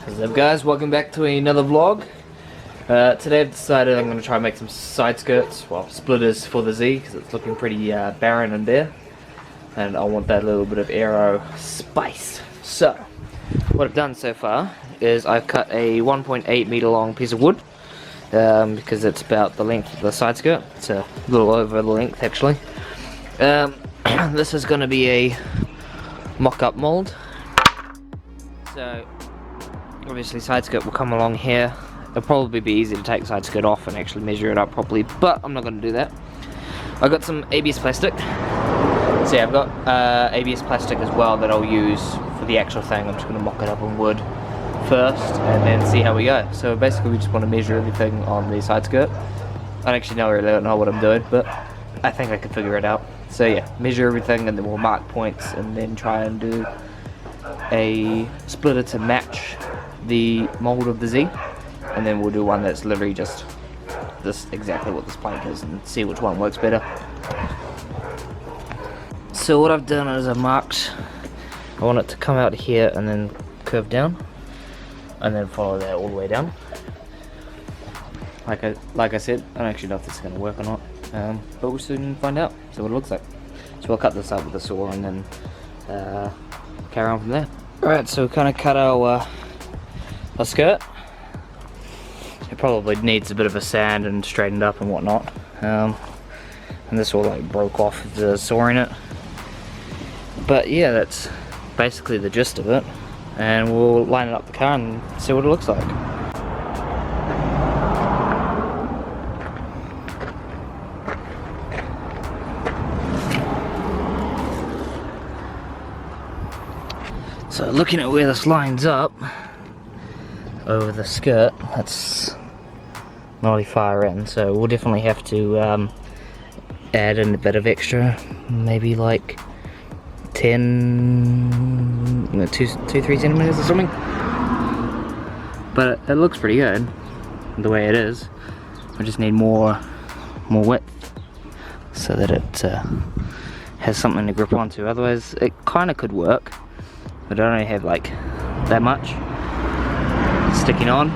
What's up guys, welcome back to another vlog. Today I've decided I'm going to try and make some side skirts, well splitters for the Z, because it's looking pretty barren and bare. And I want that little bit of aero spice. So, what I've done so far is I've cut a 1.8 meter long piece of wood. Because it's about the length of the side skirt. It's a little over the length actually. This is going to be a mock-up mold. So, obviously side skirt will come along here. It'll probably be easy to take side skirt off and actually measure it up properly, but I'm not going to do that. I got some ABS plastic. So yeah, I've got ABS plastic as well that I'll use for the actual thing. I'm just going to mock it up on wood first and then see how we go. So basically we just want to measure everything on the side skirt. I actually really don't know what I'm doing, but I think I can figure it out. So yeah, measure everything and then we'll mark points and then try and do a splitter to match the mold of the Z, and then we'll do one that's literally just this, exactly what this plank is, and see which one works better. So what I've done is I've marked, I want it to come out here and then curve down and then follow that all the way down. Like I said, I don't actually know if this is going to work or not, but we'll soon find out, see what it looks like. So we'll cut this up with a saw and then carry on from there. Alright, so we kind of cut our skirt. It probably needs a bit of a sand and straightened up and whatnot. And this all like broke off of the sawing it. But yeah, that's basically the gist of it. And we'll line it up the car and see what it looks like. So looking at where this lines up over the skirt, that's not really far in, so we'll definitely have to add in a bit of extra, maybe like 3 centimeters or something. But it looks pretty good the way it is. We just need more width so that it has something to grip onto. Otherwise it kind of could work, but I only have like that much sticking on.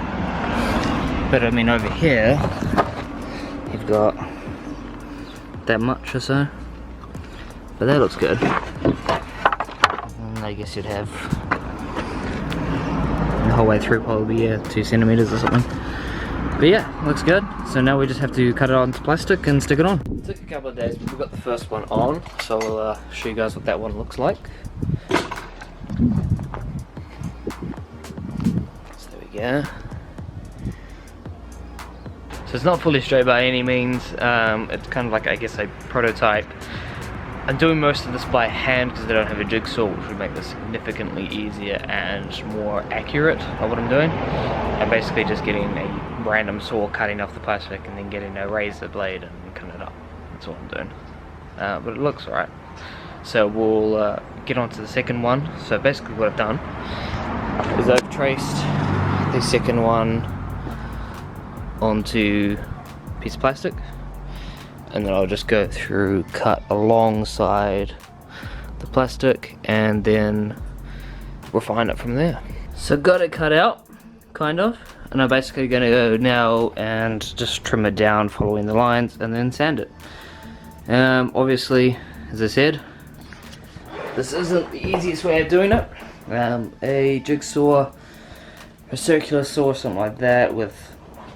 But I mean over here you've got that much or so, but that looks good. And I guess you'd have the whole way through probably 2 centimeters or something. But yeah, looks good. So now we just have to cut it onto plastic and stick it on. It took a couple of days, but we got the first one on, so I'll show you guys what that one looks like. So there we go. So it's not fully straight by any means. It's kind of like, I guess, a prototype. I'm doing most of this by hand because I don't have a jigsaw, which would make this significantly easier and more accurate at what I'm doing. I'm basically just getting a random saw, cutting off the plastic, and then getting a razor blade and cutting it up. That's all I'm doing. But it looks alright. So we'll get on to the second one. So basically what I've done is I've traced the second one onto a piece of plastic, and then I'll just go through, cut alongside the plastic, and then refine it from there. So got it cut out, kind of, and I'm basically going to go now and just trim it down following the lines and then sand it. Obviously, as I said, this isn't the easiest way of doing it. A jigsaw, a circular saw, something like that, with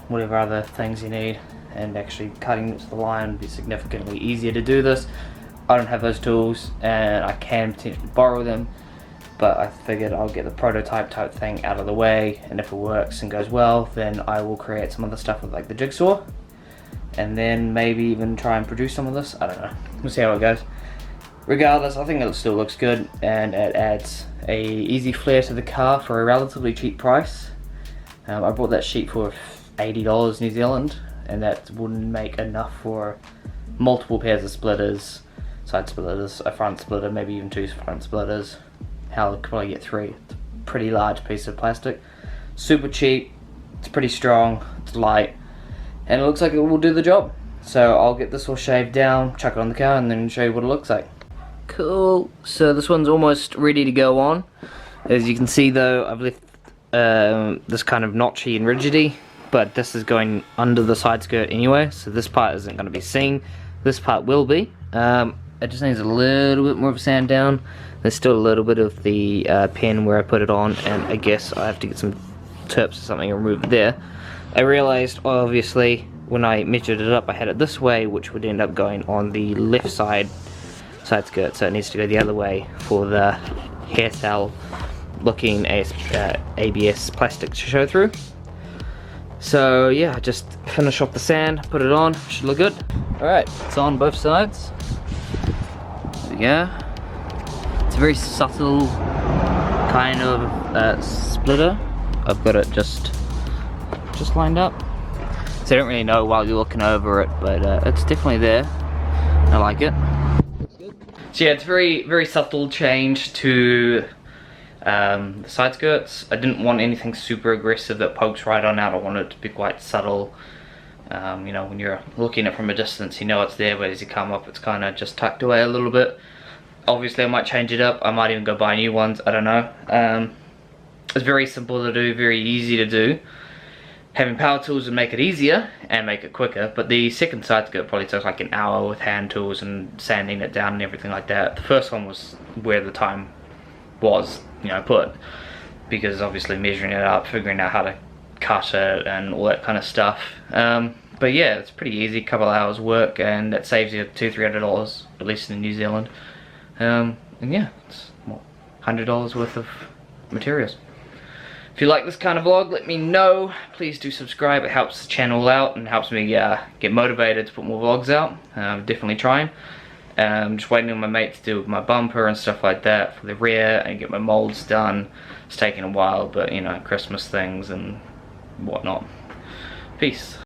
whatever other things you need, and actually cutting to the line would be significantly easier to do this. I don't have those tools and I can potentially borrow them, but I figured I'll get the prototype type thing out of the way, and if it works and goes well, then I will create some other stuff with like the jigsaw, and then maybe even try and produce some of this. I don't know, we'll see how it goes. Regardless, I think it still looks good, and it adds a easy flair to the car for a relatively cheap price. I bought that sheet for $80 New Zealand, and that wouldn't make enough for multiple pairs of splitters, side splitters, a front splitter, maybe even 2 front splitters. Hell, I could probably get 3. It's a pretty large piece of plastic. Super cheap, it's pretty strong, it's light, and it looks like it will do the job. So I'll get this all shaved down, chuck it on the car, and then show you what it looks like. Cool, so this one's almost ready to go on. As you can see though, I've left this kind of notchy and rigidy, but this is going under the side skirt anyway, so this part isn't going to be seen. This part will be. It just needs a little bit more of a sand down. There's still a little bit of the pen where I put it on, and I guess I have to get some tips or something and remove it there. I realized, obviously, when I measured it up, I had it this way, which would end up going on the left side skirt, so it needs to go the other way for the hairstyle looking ABS plastic to show through. So yeah, just finish off the sand, put it on, should look good. Alright, it's on both sides. There we go. It's a very subtle kind of splitter. I've got it just lined up. So I don't really know while you're looking over it, but it's definitely there. I like it. So yeah, it's very subtle change to the side skirts. I didn't want anything super aggressive that pokes right on out. I wanted it to be quite subtle. You know, when you're looking at it from a distance, you know it's there, but as you come up, it's kind of just tucked away a little bit. Obviously, I might change it up. I might even go buy new ones. I don't know. It's very simple to do, very easy to do. Having power tools would make it easier and make it quicker, but the second side skirt probably took like an hour with hand tools and sanding it down and everything like that. The first one was where the time was, you know, put, because obviously measuring it up, figuring out how to cut it and all that kind of stuff. But yeah, it's pretty easy, couple of hours work, and that saves you $200-300, at least in New Zealand. And yeah, it's what, $100 worth of materials. If you like this kind of vlog, let me know. Please do subscribe. It helps the channel out and helps me get motivated to put more vlogs out. I'm definitely trying. Just waiting on my mate to do my bumper and stuff like that for the rear and get my molds done. It's taking a while, but you know, Christmas things and whatnot. Peace.